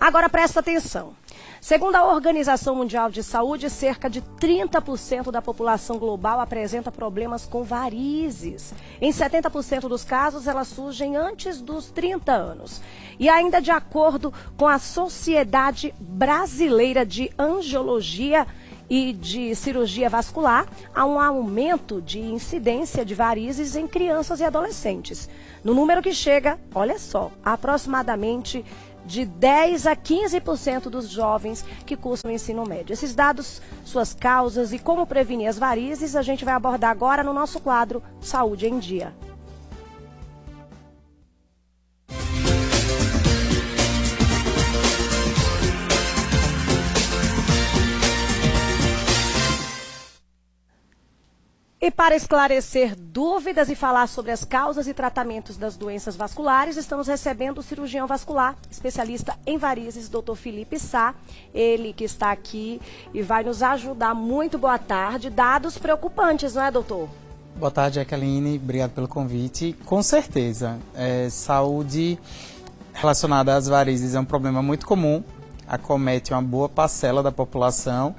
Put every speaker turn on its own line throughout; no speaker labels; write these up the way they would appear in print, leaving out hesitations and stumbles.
Agora presta atenção. Segundo a Organização Mundial de Saúde, cerca de 30% da população global apresenta problemas com varizes. Em 70% dos casos, elas surgem antes dos 30 anos. E ainda de acordo com a Sociedade Brasileira de Angiologia e de Cirurgia Vascular, há um aumento de incidência de varizes em crianças e adolescentes. No número que chega, olha só, aproximadamente de 10 a 15% dos jovens que cursam o ensino médio. Esses dados, suas causas e como prevenir as varizes, a gente vai abordar agora no nosso quadro Saúde em Dia. E para esclarecer dúvidas e falar sobre as causas e tratamentos das doenças vasculares, estamos recebendo o cirurgião vascular, especialista em varizes, Dr. Felipe Sá. Ele que está aqui e vai nos ajudar. Muito boa tarde. Dados preocupantes, não é, doutor?
Boa tarde, Jaqueline. Obrigado pelo convite. Com certeza, saúde relacionada às varizes é um problema muito comum, acomete uma boa parcela da população.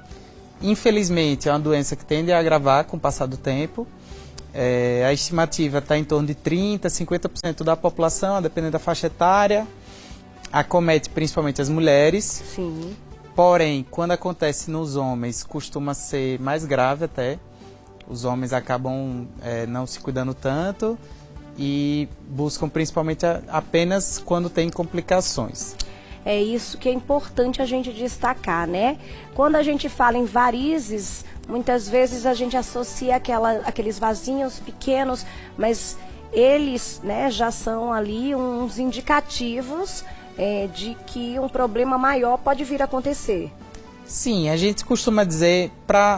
Infelizmente, é uma doença que tende a agravar com o passar do tempo. A estimativa está em torno de 30%, 50% da população, dependendo da faixa etária. Acomete principalmente as mulheres.
Sim.
Porém, quando acontece nos homens, costuma ser mais grave até. Os homens acabam não se cuidando tanto e buscam principalmente apenas quando tem complicações.
É isso que é importante a gente destacar, né? Quando a gente fala em varizes, muitas vezes a gente associa aqueles vasinhos pequenos, mas eles, né, já são ali uns indicativos de que um problema maior pode vir a acontecer.
Sim, a gente costuma dizer,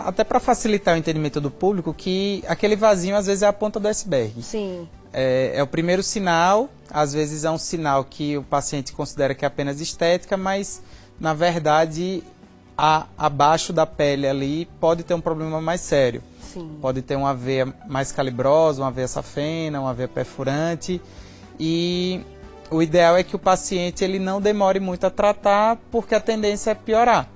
até para facilitar o entendimento do público, que aquele vasinho às vezes é a ponta do iceberg.
Sim.
É o primeiro sinal, às vezes é um sinal que o paciente considera que é apenas estética, mas na verdade abaixo da pele ali pode ter um problema mais sério.
Sim.
Pode ter uma veia mais calibrosa, uma veia safena, uma veia perfurante, e o ideal é que o paciente ele não demore muito a tratar, porque a tendência é piorar.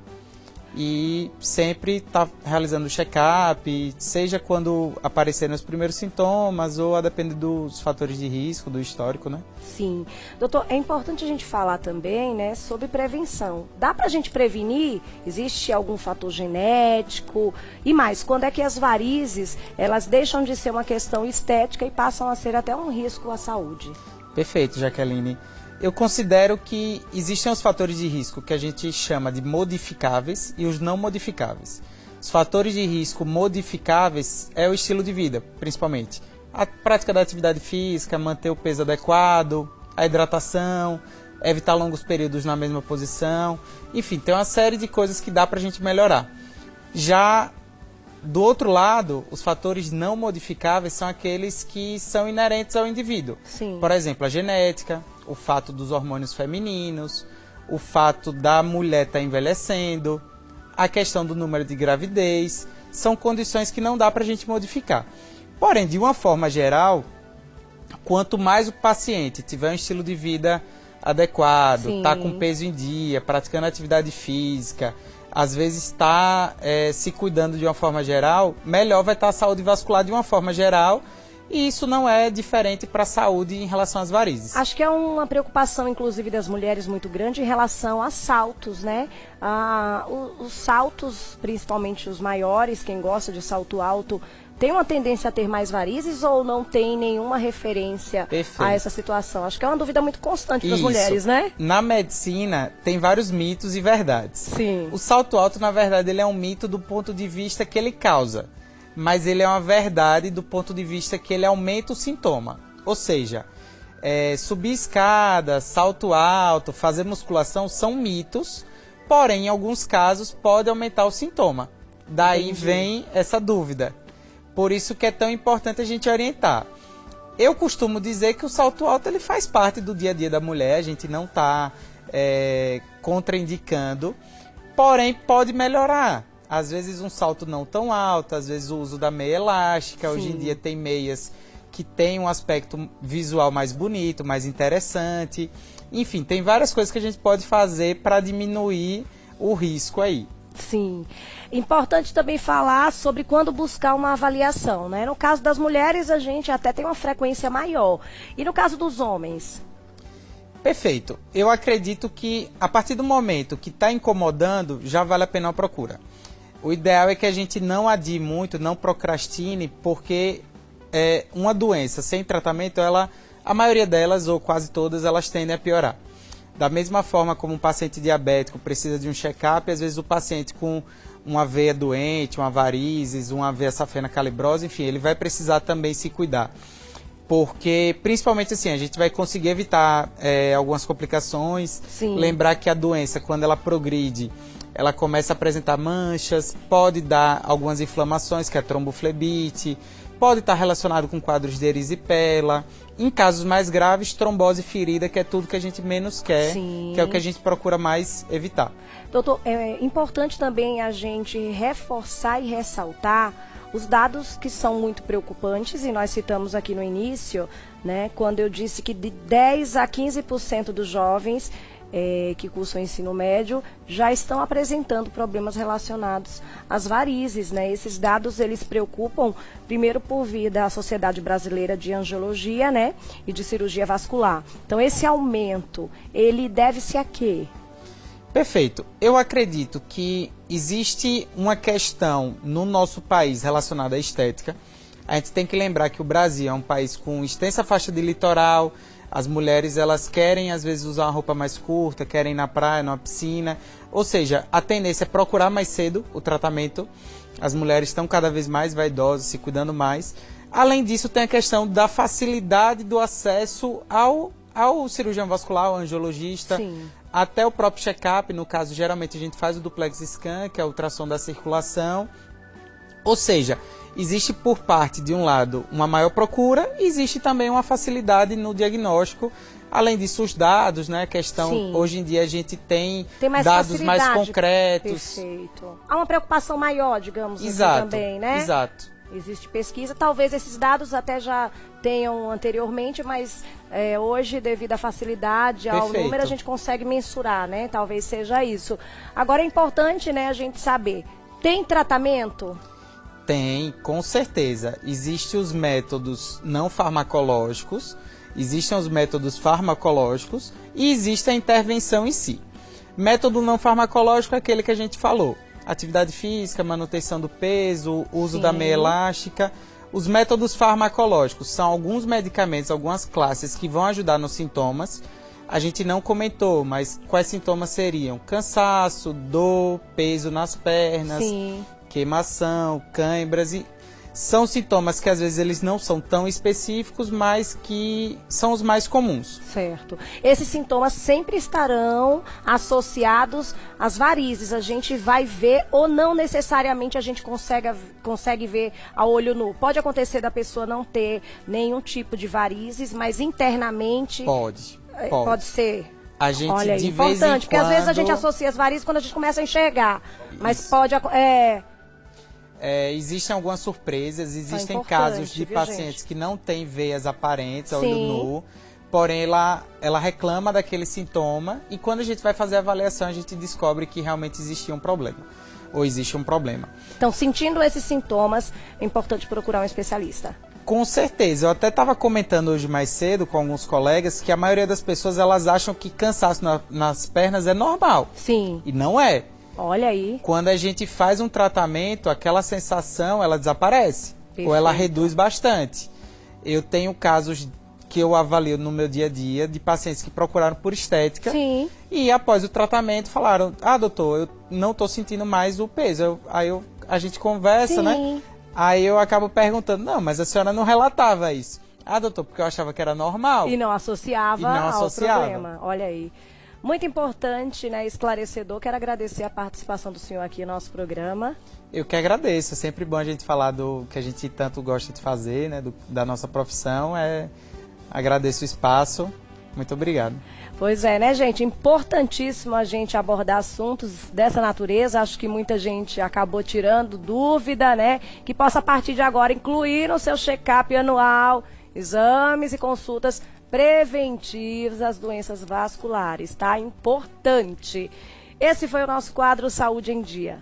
E sempre está realizando o check-up, seja quando aparecerem os primeiros sintomas ou a depender dos fatores de risco, do histórico, né?
Sim. Doutor, é importante a gente falar também, né, sobre prevenção. Dá para a gente prevenir? Existe algum fator genético? E mais, quando é que as varizes, elas deixam de ser uma questão estética e passam a ser até um risco à saúde?
Perfeito, Jaqueline. Eu considero que existem os fatores de risco que a gente chama de modificáveis e os não modificáveis. Os fatores de risco modificáveis é o estilo de vida, principalmente. A prática da atividade física, manter o peso adequado, a hidratação, evitar longos períodos na mesma posição. Enfim, tem uma série de coisas que dá para a gente melhorar. Já do outro lado, os fatores não modificáveis são aqueles que são inerentes ao indivíduo.
Sim.
Por exemplo, a genética, o fato dos hormônios femininos, o fato da mulher estar envelhecendo, a questão do número de gravidez, são condições que não dá para a gente modificar. Porém, de uma forma geral, quanto mais o paciente tiver um estilo de vida adequado, está com peso em dia, praticando atividade física, às vezes está se cuidando de uma forma geral, melhor vai estar a saúde vascular de uma forma geral, e isso não é diferente para a saúde em relação às varizes.
Acho que é uma preocupação, inclusive, das mulheres muito grande em relação a saltos, né? Os saltos, principalmente os maiores, quem gosta de salto alto, tem uma tendência a ter mais varizes ou não tem nenhuma referência a essa situação? Acho que é uma dúvida muito constante das mulheres, né?
Na medicina, tem vários mitos e verdades.
Sim.
O salto alto, na verdade, ele é um mito do ponto de vista que ele causa, mas ele é uma verdade do ponto de vista que ele aumenta o sintoma. Ou seja, subir escada, salto alto, fazer musculação são mitos, porém, em alguns casos, pode aumentar o sintoma. Daí vem essa dúvida. Por isso que é tão importante a gente orientar. Eu costumo dizer que o salto alto ele faz parte do dia a dia da mulher, a gente não está contraindicando, porém pode melhorar. Às vezes um salto não tão alto, às vezes o uso da meia elástica. Sim. Hoje em dia tem meias que têm um aspecto visual mais bonito, mais interessante. Enfim, tem várias coisas que a gente pode fazer para diminuir o risco aí.
Sim. Importante também falar sobre quando buscar uma avaliação, né? No caso das mulheres, a gente até tem uma frequência maior. E no caso dos homens?
Perfeito. Eu acredito que a partir do momento que está incomodando, já vale a pena a procura. O ideal é que a gente não adie muito, não procrastine, porque uma doença sem tratamento, a maioria delas, ou quase todas, elas tendem a piorar. Da mesma forma como um paciente diabético precisa de um check-up, às vezes o paciente com uma veia doente, uma varizes, uma veia safena calibrosa, enfim, ele vai precisar também se cuidar. Porque, principalmente assim, a gente vai conseguir evitar algumas complicações.
Sim.
Lembrar que a doença, quando ela progride, ela começa a apresentar manchas, pode dar algumas inflamações, que é a tromboflebite, pode estar relacionado com quadros de erisipela. Em casos mais graves, trombose ferida, que é tudo que a gente menos quer,
Sim.
que é o que a gente procura mais evitar.
Doutor, é importante também a gente reforçar e ressaltar os dados que são muito preocupantes, e nós citamos aqui no início, né, quando eu disse que de 10 a 15% dos jovens que cursam o ensino médio já estão apresentando problemas relacionados às varizes, né? Esses dados, eles preocupam, primeiro por via da Sociedade Brasileira de Angiologia, né, e de Cirurgia Vascular. Então, esse aumento, ele deve-se a quê?
Perfeito. Eu acredito que existe uma questão no nosso país relacionada à estética. A gente tem que lembrar que o Brasil é um país com extensa faixa de litoral. As mulheres, elas querem, às vezes, usar uma roupa mais curta, querem ir na praia, numa piscina. Ou seja, a tendência é procurar mais cedo o tratamento. As mulheres estão cada vez mais vaidosas, se cuidando mais. Além disso, tem a questão da facilidade do acesso ao cirurgião vascular, ao angiologista.
Sim.
Até o próprio check-up. No caso, geralmente a gente faz o duplex scan, que é a ultrassom da circulação. Ou seja, existe por parte de um lado uma maior procura e existe também uma facilidade no diagnóstico. Além disso, os dados, né? Questão,
Sim.
hoje em dia a gente tem
mais
dados mais
facilidade.
concretos.
Perfeito. Há uma preocupação maior, digamos
Exato,
assim, também, né?
Exato.
Existe pesquisa, talvez esses dados até já tenham anteriormente, mas hoje, devido à facilidade, ao
Perfeito.
número, a gente consegue mensurar, né? Talvez seja isso. Agora é importante, né, a gente saber, tem tratamento?
Tem, com certeza. Existem os métodos não farmacológicos, existem os métodos farmacológicos e existe a intervenção em si. Método não farmacológico é aquele que a gente falou. Atividade física, manutenção do peso, uso
Sim.
da meia elástica. Os métodos farmacológicos são alguns medicamentos, algumas classes que vão ajudar nos sintomas. A gente não comentou, mas quais sintomas seriam? Cansaço, dor, peso nas pernas,
Sim.
queimação, cãibras. E são sintomas que às vezes eles não são tão específicos, mas que são os mais comuns.
Certo. Esses sintomas sempre estarão associados às varizes. A gente vai ver ou não necessariamente a gente consegue ver a olho nu. Pode acontecer da pessoa não ter nenhum tipo de varizes, mas internamente pode ser.
A gente,
olha aí,
de vez em
importante, porque às vezes a gente
quando-
associa as varizes quando a gente começa a enxergar. Mas
Isso.
pode...
Existem algumas surpresas, existem
importante,
casos de
viu,
pacientes
gente?
que não têm veias aparentes, a olho
Sim.
nu, porém ela reclama daquele sintoma e quando a gente vai fazer a avaliação a gente descobre que realmente existia um problema, ou existe um problema.
Então, sentindo esses sintomas, é importante procurar um especialista.
Com certeza, eu até estava comentando hoje mais cedo com alguns colegas que a maioria das pessoas elas acham que cansaço nas pernas é normal,
Sim.
e não é.
Olha aí.
Quando a gente faz um tratamento, aquela sensação, ela desaparece.
Perfeito.
Ou ela reduz bastante. Eu tenho casos que eu avalio no meu dia a dia de pacientes que procuraram por estética.
Sim.
E após o tratamento falaram, doutor, eu não estou sentindo mais o peso. A gente conversa,
Sim.
né? Aí eu acabo perguntando, não, mas a senhora não relatava isso. Doutor, porque eu achava que era normal.
E não associava,
E não associava.
ao problema. Olha aí. Muito importante, né, esclarecedor. Quero agradecer a participação do senhor aqui no nosso programa.
Eu que agradeço. É sempre bom a gente falar do que a gente tanto gosta de fazer, né, da nossa profissão. Agradeço o espaço. Muito obrigado.
Pois é, né, gente? Importantíssimo a gente abordar assuntos dessa natureza. Acho que muita gente acabou tirando dúvida, né? Que possa, a partir de agora, incluir no seu check-up anual exames e consultas preventivos às doenças vasculares, tá? Importante. Esse foi o nosso quadro Saúde em Dia.